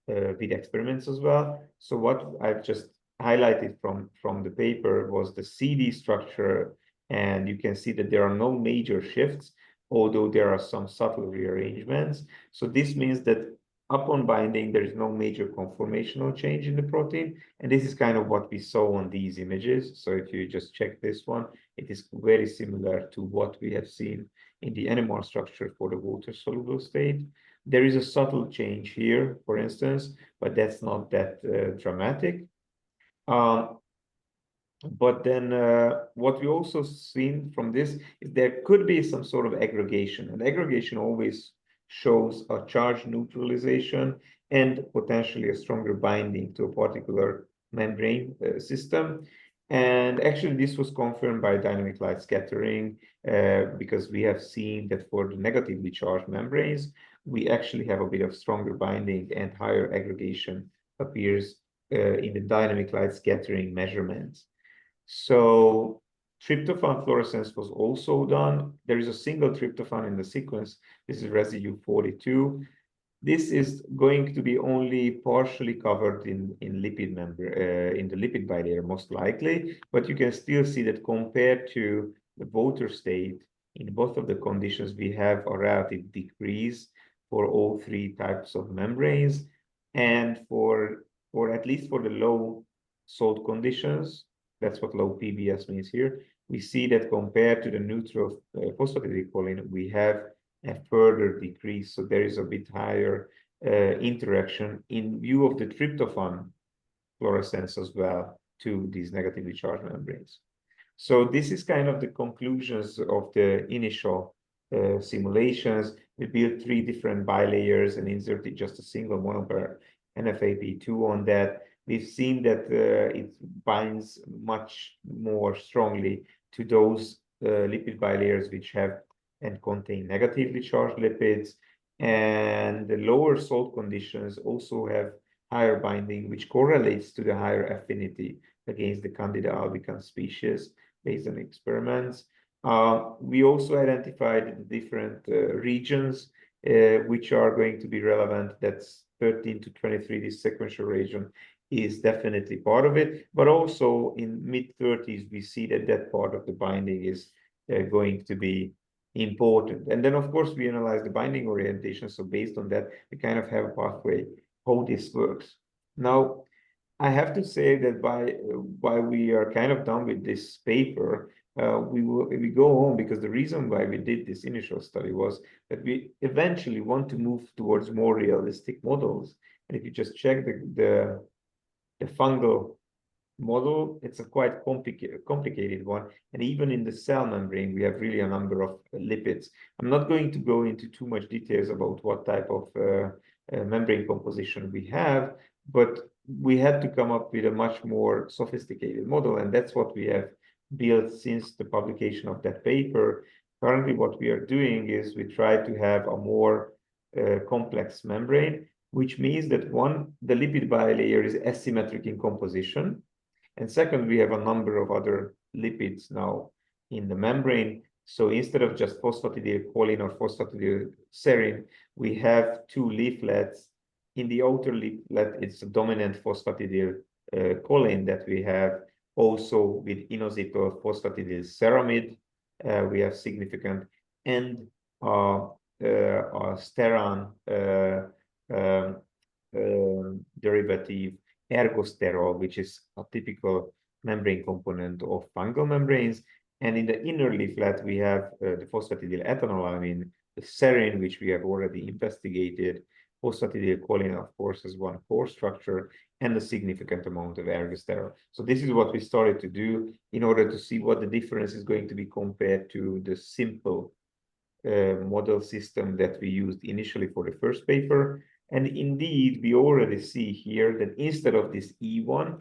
with experiments as well. So what I've just highlighted from the paper was the CD structure, and you can see that there are no major shifts, although there are some subtle rearrangements. So this means that upon binding, there is no major conformational change in the protein, and this is kind of what we saw on these images. So if you just check this one, it is very similar to what we have seen in the NMR structure for the water-soluble state. There is a subtle change here, for instance, but that's not that dramatic. But then what we also seen from this is there could be some sort of aggregation, and aggregation always shows a charge neutralization and potentially a stronger binding to a particular membrane system. And actually, this was confirmed by dynamic light scattering because we have seen that for the negatively charged membranes, we actually have a bit of stronger binding and higher aggregation appears in the dynamic light scattering measurements. So tryptophan fluorescence was also done. There is a single tryptophan in the sequence. This is residue 42. This is going to be only partially covered in lipid in the lipid bilayer, most likely, but you can still see that compared to the water state, in both of the conditions, we have a relative decrease for all three types of membranes. And for at least for the low salt conditions, that's what low PBS means here, we see that compared to the neutral phosphatidylcholine, we have a further decrease. So there is a bit higher interaction in view of the tryptophan fluorescence as well to these negatively charged membranes. So this is kind of the conclusions of the initial simulations. We built 3 different bilayers and inserted just a single monomer NFAP2 on that. We've seen that it binds much more strongly to those lipid bilayers which have and contain negatively charged lipids, and the lower salt conditions also have higher binding, which correlates to the higher affinity against the Candida albicans species based on experiments. We also identified the different regions which are going to be relevant. That's 13 to 23, this sequential region is definitely part of it, but also in mid-30s, we see that that part of the binding is going to be important. And then, of course, we analyze the binding orientation. So based on that, we kind of have a pathway how this works. Now, I have to say that by we are kind of done with this paper, we go home because the reason why we did this initial study was that we eventually want to move towards more realistic models. And if you just check the fungal model, it's a quite complicated one. And even in the cell membrane, we have really a number of lipids. I'm not going to go into too much details about what type of membrane composition we have, but we had to come up with a much more sophisticated model. And that's what we have built since the publication of that paper. Currently, what we are doing is we try to have a more complex membrane, which means that one, the lipid bilayer is asymmetric in composition. And second, we have a number of other lipids now in the membrane. So instead of just phosphatidylcholine or phosphatidylserine, we have 2 leaflets. In the outer leaflet, it's a dominant phosphatidylcholine that we have. Also with inositol phosphatidylceramide, we have significant, and steran derivative ergosterol, which is a typical membrane component of fungal membranes. And in the inner leaflet, we have the phosphatidylethanolamine, the serine, which we have already investigated, phosphatidylcholine, of course, as one core structure, and a significant amount of ergosterol. So this is what we started to do in order to see what the difference is going to be compared to the simple model system that we used initially for the first paper. And indeed, we already see here that instead of this E1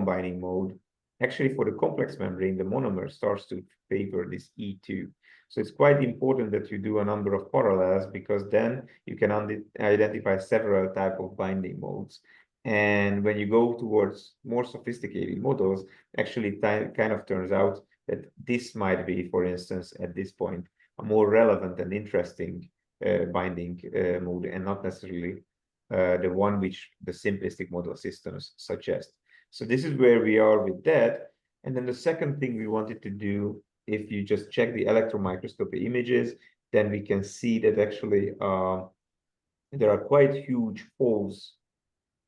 binding mode, actually for the complex membrane, the monomer starts to favor this E2. So it's quite important that you do a number of parallels, because then you can identify several types of binding modes. And when you go towards more sophisticated models, actually kind of turns out that this might be, for instance, at this point, a more relevant and interesting binding mode, and not necessarily the one which the simplistic model systems suggest. So this is where we are with that. And then the second thing we wanted to do, if you just check the electron microscopy images, then we can see that actually there are quite huge holes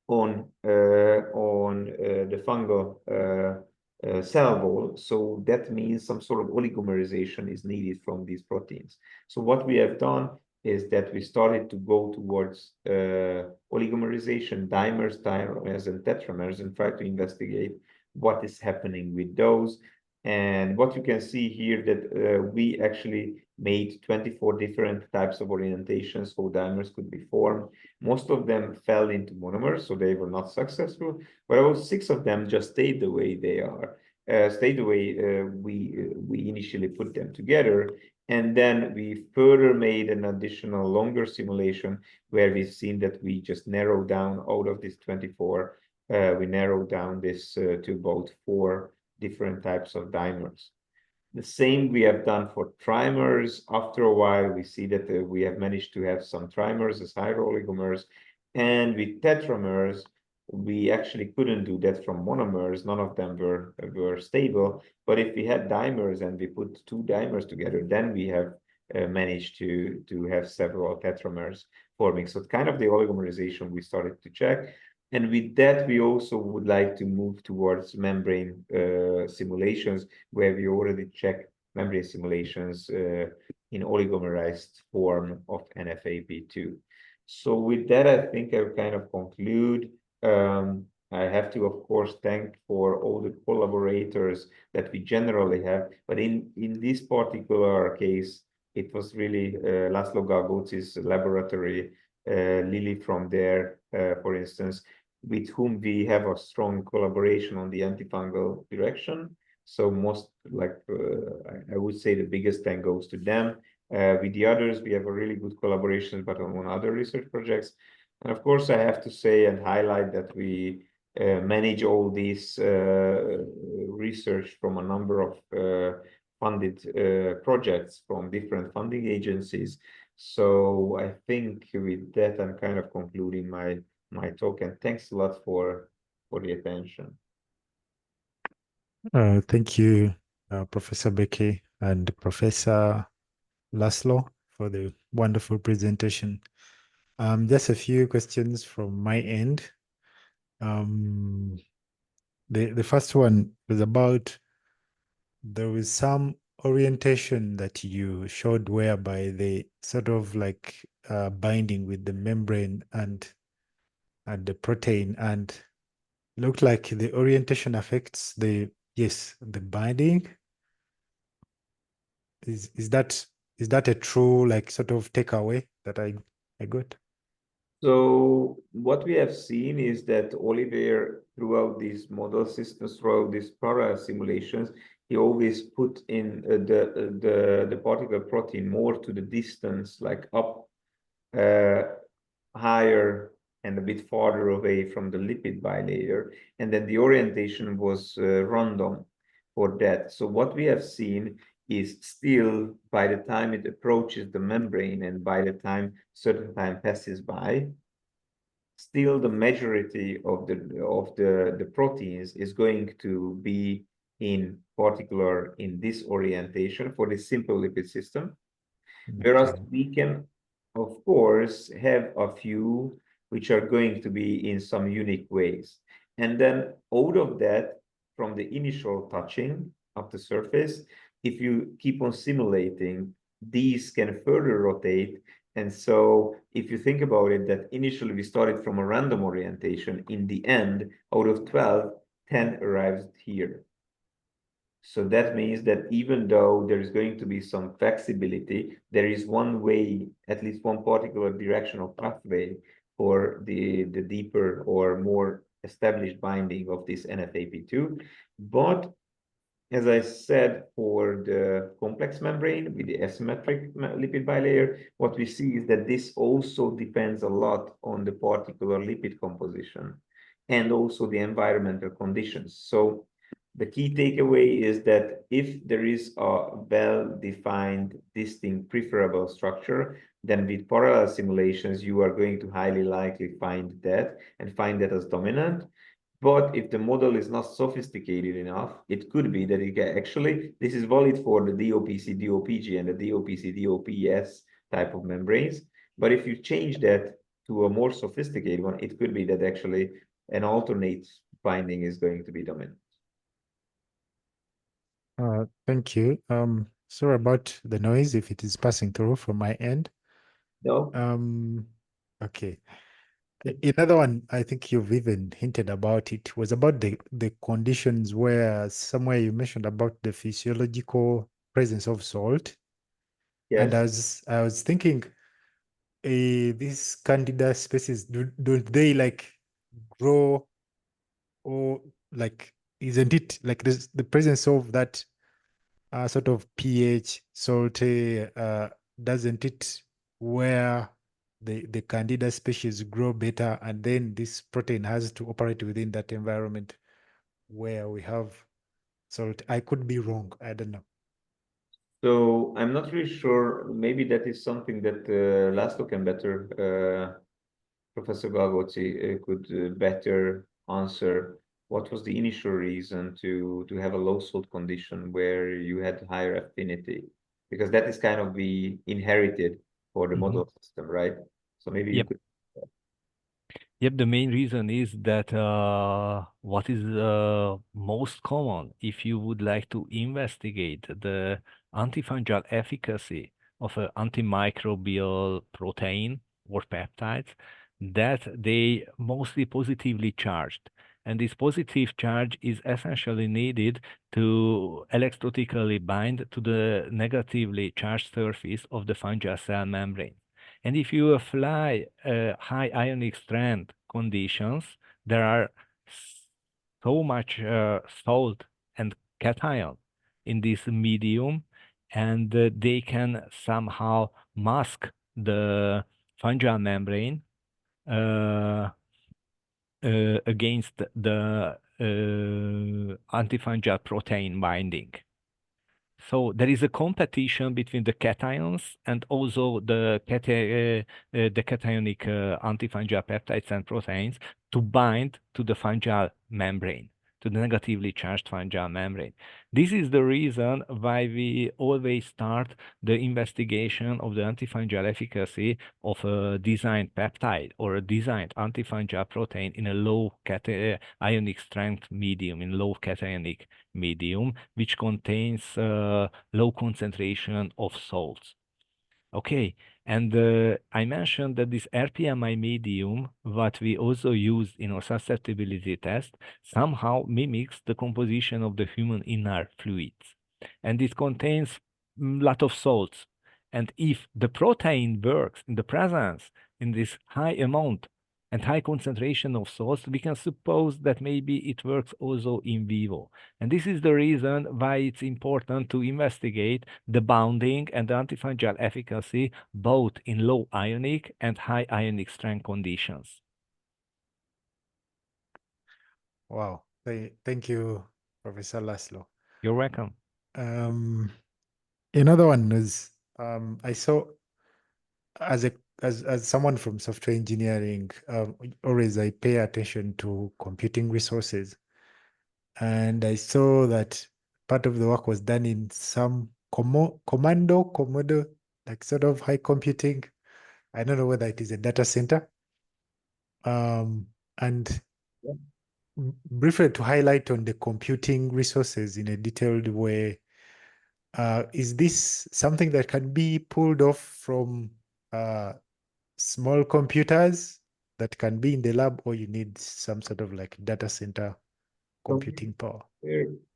on the fungal cell wall. So that means some sort of oligomerization is needed from these proteins. So what we have done is that we started to go towards oligomerization, dimers, trimers, and tetramers, and try to investigate what is happening with those. And what you can see here that we actually made 24 different types of orientations so dimers could be formed. Most of them fell into monomers, so they were not successful, but about 6 of them just stayed the way they are, stayed the way we initially put them together. And then we further made an additional longer simulation where we've seen that we just narrowed down out of this 24, we narrowed down this to about 4 different types of dimers. The same we have done for trimers. After a while, we see that we have managed to have some trimers as hydroligomers. And with tetramers, we actually couldn't do that from monomers. None of them were stable. But if we had dimers and we put 2 dimers together, then we have managed to have several tetramers forming. So it's kind of the oligomerization we started to check. And with that, we also would like to move towards membrane simulations, where we already check membrane simulations in oligomerized form of NFAP2. So with that, I think I'll kind of conclude. I have to, of course, thank for all the collaborators that we generally have. But in this particular case, it was really Laszlo Galgóci's laboratory, Lily from there, for instance, with whom we have a strong collaboration on the antifungal direction. So most, like, I would say the biggest thank goes to them. With the others, we have a really good collaboration, but on other research projects. And of course, I have to say and highlight that we manage all these research from a number of funded projects from different funding agencies. So I think with that, I'm kind of concluding my talk, and thanks a lot for the attention. Thank you, Professor Beke and Professor Laszlo, for the wonderful presentation. Just a few questions from my end. The first one was about, there was some orientation that you showed whereby they sort of like binding with the membrane and the protein, and looked like the orientation affects the binding. Is that a true, like, sort of takeaway that I got? So what we have seen is that Oliver, throughout these model systems, throughout these para simulations, he always put in the particle protein more to the distance, like up higher and a bit farther away from the lipid bilayer, and then the orientation was random for that. So what we have seen is still, by the time it approaches the membrane and by the time certain time passes by, still the majority of the proteins is going to be in particular in this orientation for the simple lipid system. Whereas we can, of course, have a few which are going to be in some unique ways. And then out of that, from the initial touching of the surface, if you keep on simulating, these can further rotate. And so if you think about it, that initially we started from a random orientation, in the end, out of 12, 10 arrives here. So that means that even though there is going to be some flexibility, there is one way, at least one particular directional pathway for the deeper or more established binding of this NFAP2. But as I said, for the complex membrane with the asymmetric lipid bilayer, what we see is that this also depends a lot on the particular lipid composition and also the environmental conditions. So the key takeaway is that if there is a well-defined, distinct, preferable structure, then with parallel simulations, you are going to highly likely find that and find that as dominant. But if the model is not sophisticated enough, it could be that it can actually, this is valid for the DOPC, DOPG, and the DOPC, DOPS type of membranes. But if you change that to a more sophisticated one, it could be that actually an alternate binding is going to be dominant. Thank you. Sorry about the noise if it is passing through from my end. No? Okay. Another one, I think you've even hinted about it, was about the conditions where somewhere you mentioned about the physiological presence of salt. And Yes. I was thinking, these Candida species, don't they like grow, or like, isn't it like this, the presence of that sort of pH salty, doesn't it where the Candida species grow better, and then this protein has to operate within that environment where we have salt? I could be wrong. I don't know. So I'm not really sure. Maybe that is something that Laszlo can better, Professor Galgozzi could better answer. What was the initial reason to have a low salt condition where you had higher affinity? Because that is kind of the inherited for the model system, right? So maybe you could. Yep, the main reason is that what is most common if you would like to investigate the antifungal efficacy of an antimicrobial protein or peptides, that they mostly positively charged. And this positive charge is essentially needed to electrostatically bind to the negatively charged surface of the fungal cell membrane. And if you apply high ionic strength conditions, there are so much salt and cation in this medium, and they can somehow mask the fungal membrane against the antifungal protein binding. So there is a competition between the cations and also the cationic antifungal peptides and proteins to bind to the fungal membrane, to the negatively charged fungal membrane. This is the reason why we always start the investigation of the antifungal efficacy of a designed peptide or a designed antifungal protein in a low ionic strength medium, in low cationic medium, which contains low concentration of salts. Okay, and I mentioned that this RPMI medium, what we also use in our susceptibility test, somehow mimics the composition of the human inner fluids. And it contains a lot of salts. And if the protein works in the presence in this high amount and high concentration of salts, we can suppose that maybe it works also in vivo. And this is the reason why it's important to investigate the bounding and the antifungal efficacy both in low ionic and high ionic strength conditions. Wow. Thank you, Professor Laszlo. You're welcome. Another one is, I saw as someone from software engineering, always I pay attention to computing resources. And I saw that part of the work was done in some Komodo, like sort of high computing. I don't know whether it is a data center. And briefly to highlight on the computing resources in a detailed way, is this something that can be pulled off from small computers that can be in the lab, or you need some sort of like data center computing power?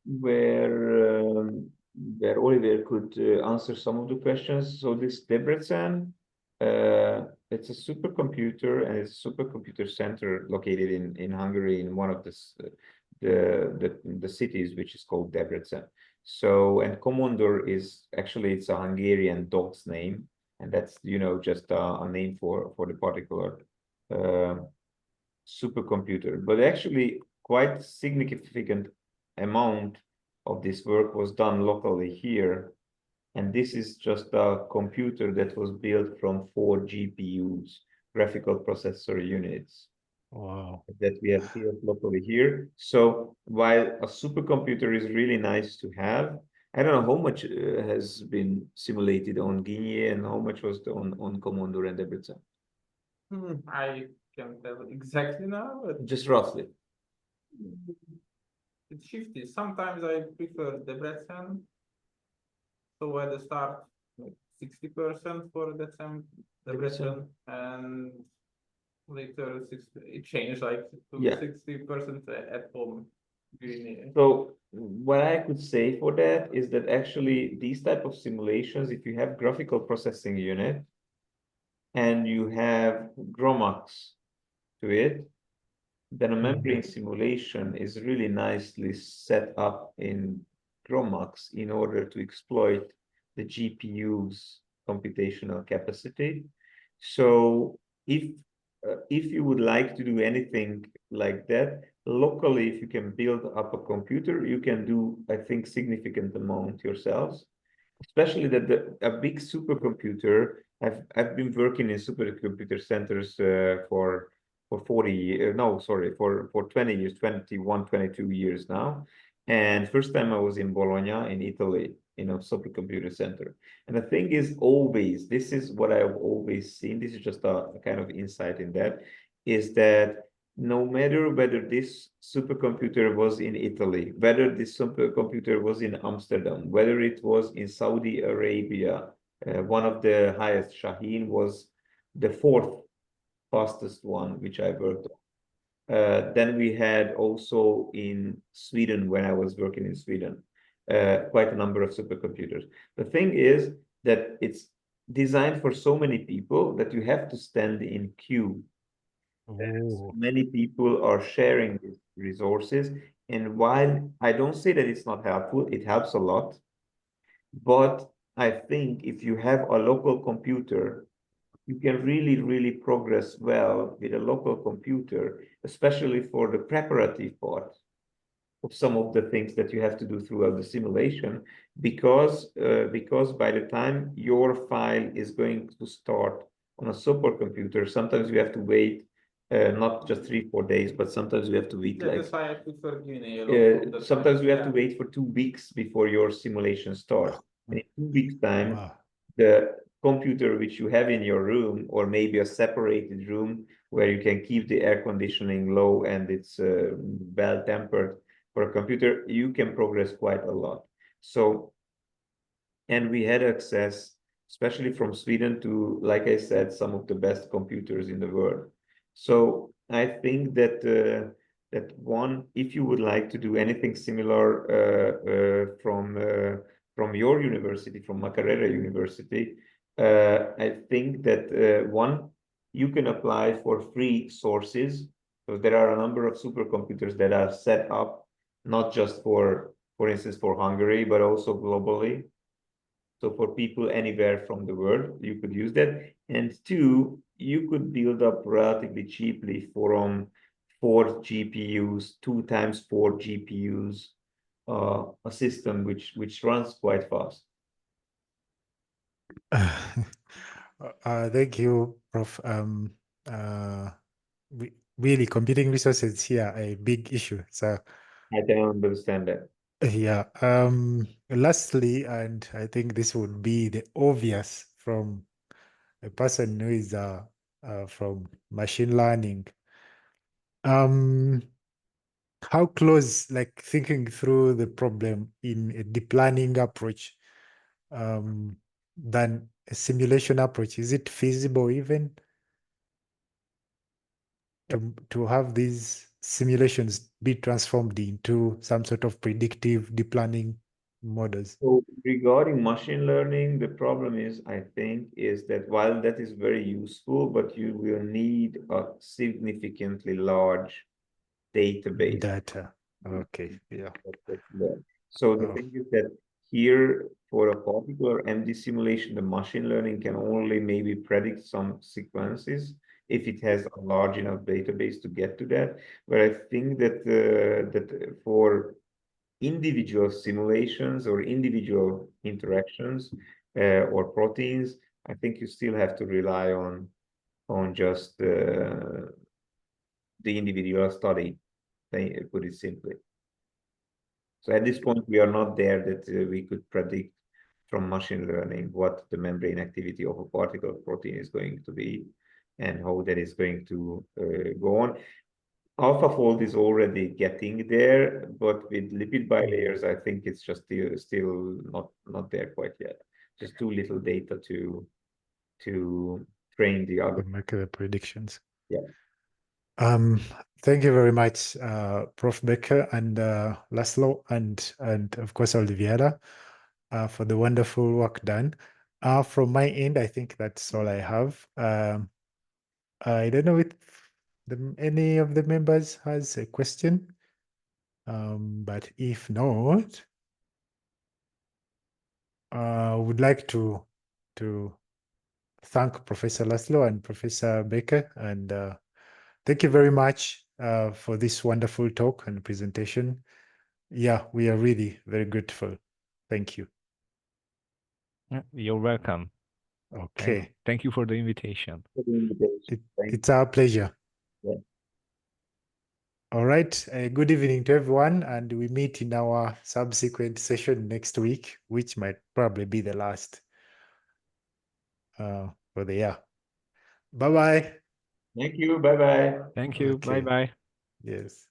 Where Oliver could answer some of the questions. So this Debrecen, it's a supercomputer, and it's a supercomputer center located in Hungary, in one of the cities, which is called Debrecen. So, and Komondor is actually, it's a Hungarian dog's name, and that's, you know, just a name for the particular supercomputer. But actually, quite significant amount of this work was done locally here. And this is just a computer that was built from 4 GPUs, graphical processor units. Wow. That we have built locally here. So while a supercomputer is really nice to have, I don't know how much has been simulated on Guinea and how much was on Commodore and Debrecen. I can't tell exactly now, but Just roughly. it's shifty. Sometimes I prefer Debrecen. So at the start, like 60% for Debrecen, and later it changed like to 60% at home. So what I could say for that is that actually these type of simulations, if you have graphical processing unit and you have GROMAX to it, then a membrane simulation is really nicely set up in GROMAX in order to exploit the GPU's computational capacity. So if you would like to do anything like that, locally, if you can build up a computer, you can do, I think, significant amount yourselves. Especially that a big supercomputer, I've been working in supercomputer centers for 40 years, no, sorry, for 20 years, 21, 22 years now. And first time I was in Bologna in Italy, in a supercomputer center. And the thing is always, this is what I've always seen, this is just a kind of insight in that, is that no matter whether this supercomputer was in Italy, whether this supercomputer was in Amsterdam, whether it was in Saudi Arabia, one of the highest, Herein was the 4th fastest one, which I worked on. Then we had also in Sweden, when I was working in Sweden, quite a number of supercomputers. The thing is that it's designed for so many people that you have to stand in queue. Many people are sharing these resources. And while I don't say that it's not helpful, it helps a lot. But I think if you have a local computer, you can really, really progress well with a local computer, especially for the preparative part of some of the things that you have to do throughout the simulation, because by the time your file is going to start on a supercomputer, sometimes you have to wait not just 3-4 days, but sometimes we have to wait like sometimes we have to wait for 2 weeks before your simulation starts. And in 2 weeks time, the computer which you have in your room, or maybe a separated room where you can keep the air conditioning low and it's well tempered for a computer, you can progress quite a lot. So, and we had access, especially from Sweden, to, like I said, some of the best computers in the world. So I think that that one, if you would like to do anything similar from your university, from Makerere University, I think that one, you can apply for free sources. So there are a number of supercomputers that are set up, not just for instance, for Hungary, but also globally. So for people anywhere from the world, you could use that. And 2, you could build up relatively cheaply from 4 GPUs, 2 times 4 GPUs, a system which runs quite fast. Thank you, Prof. Really, computing resources here are a big issue. So I can understand that. yeah. Lastly, and I think this would be the obvious from a person who is from machine learning. How close, like thinking through the problem in a deep learning approach, than a simulation approach? Is it feasible even to have these simulations be transformed into some sort of predictive deep learning models? So regarding machine learning, the problem is, I think, is that while that is very useful, but you will need a significantly large database. Data. Okay. Yeah. So the thing is that here, for a particular MD simulation, the machine learning can only maybe predict some sequences if it has a large enough database to get to that. But I think that that for individual simulations or individual interactions or proteins, I think you still have to rely on just the individual study, put it simply. So at this point, we are not there that we could predict from machine learning what the membrane activity of a particle protein is going to be and how that is going to go on. AlphaFold is already getting there, but with lipid bilayers, I think it's just still not there quite yet. Just too little data to train the other. Make the predictions. Yeah. Thank you very much, Prof. Becker and Laszlo, and of course Oliviera, for the wonderful work done. From my end, I think that's all I have. I don't know if any of the members has a question, but if not, I would like to thank Professor Laszlo and Professor Becker, and thank you very much for this wonderful talk and presentation. Yeah, we are really very grateful. Thank you. You're welcome. Okay. Thank you for the invitation. It's our pleasure. Yeah. All right. Good evening to everyone. And we meet in our subsequent session next week, which might probably be the last for the year. Bye-bye. Thank you. Bye-bye. Thank you. Okay. Bye-bye. Yes.